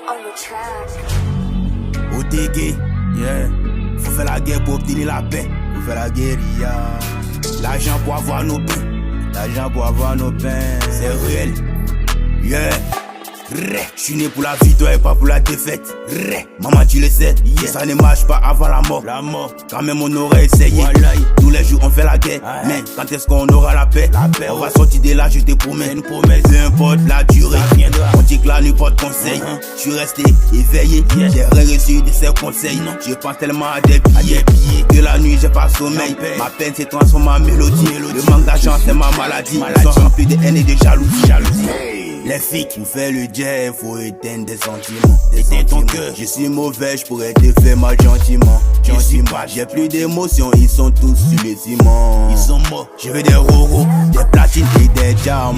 on the track. OTG, yeah. Faut faire la guerre pour obtenir la paix. Faut faire la guérilla. L'argent pour avoir nos pains. L'argent pour avoir nos pains. C'est réel. Yeah. Je suis né pour la victoire et pas pour la défaite. Maman tu le sais, yeah. Ça ne marche pas avant la mort. La mort, quand même on aurait essayé. Wallahi. Tous les jours on fait la guerre, mais quand est-ce qu'on aura la paix? On va sortir de là, je te promets. Une promesse, peu importe la durée. On dit que là n'y pas de conseil. Je suis resté éveillé, j'ai rien reçu de ses conseils. Je pense tellement à des billets que la nuit j'ai pas sommeil. Ma peine s'est transformée en mélodie. Le manque d'argent c'est ma maladie. Ils sont remplis de haine et de jalousie. Les filles qui font le jet, faut éteindre des sentiments. Éteins ton cœur, je suis mauvais, je pourrais te faire mal gentiment. J'ai plus d'émotions, ils sont tous sur les ciments. Ils sont morts, je veux des roros, des platines et des diamants.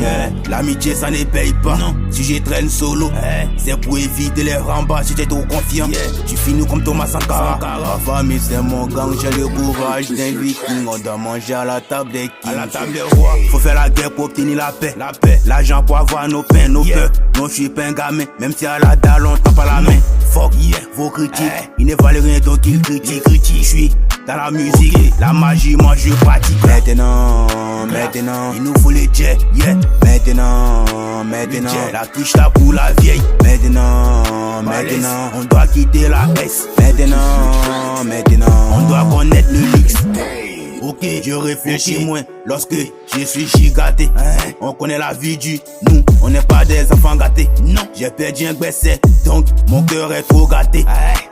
L'amitié ça ne paye pas, non. Si je traîne solo, c'est pour éviter les rembats. Si t'es trop confiant, tu finis comme Thomas Sankara. Ma famille c'est mon gang, j'ai le courage d'un viking. On doit manger à la table des kings. À la table des rois, faut faire la guerre pour obtenir la paix. L'argent pour avoir nos pains, nos peurs. Non, je suis pas un gamin, même si à la dalle on tape pas la main. Fuck, vos critiques, ils ne valent rien donc ils critiquent. Je suis dans la musique, la magie, moi je pratique. Maintenant, il nous faut les jets, Maintenant, la quiche là pour la vieille. Maintenant, on doit quitter la S. Maintenant, on doit connaître le luxe. Ok, je réfléchis moins lorsque je suis gigaté. On connaît la vie du nous, on n'est pas des enfants gâtés. Non, j'ai perdu un gbessé, donc mon cœur est trop gâté.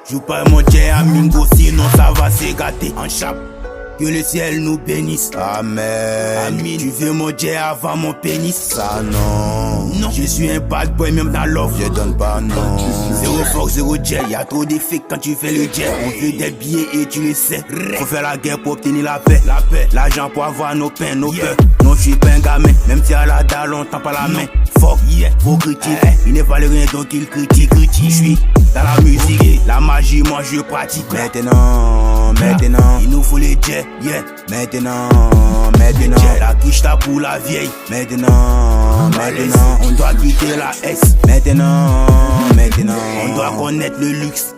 Joue pas mon jet à Mingo, sinon ça va se gâter. En chape, que le ciel nous bénisse. Amen. Tu veux mon jet avant mon pénis? Ça non. Je suis un bad boy même dans l'offre. Je donne pas non. Zéro force, zéro jet. Y'a trop d'effets quand tu fais le jet. On veut des billets et tu le sais. Faut faire la guerre pour obtenir la paix. L'argent pour avoir nos pains, nos peurs. Non, je suis pas un gamin. Même si à la dalle on tend pas la main. Fuck, vos critiques. Ils ne valent rien donc ils critiquent. Je suis dans la musique, la magie, moi je pratique. Maintenant, il nous faut les jets. Maintenant, la quiche là pour la vieille. Maintenant, on doit quitter la S. Maintenant, on doit connaître le luxe.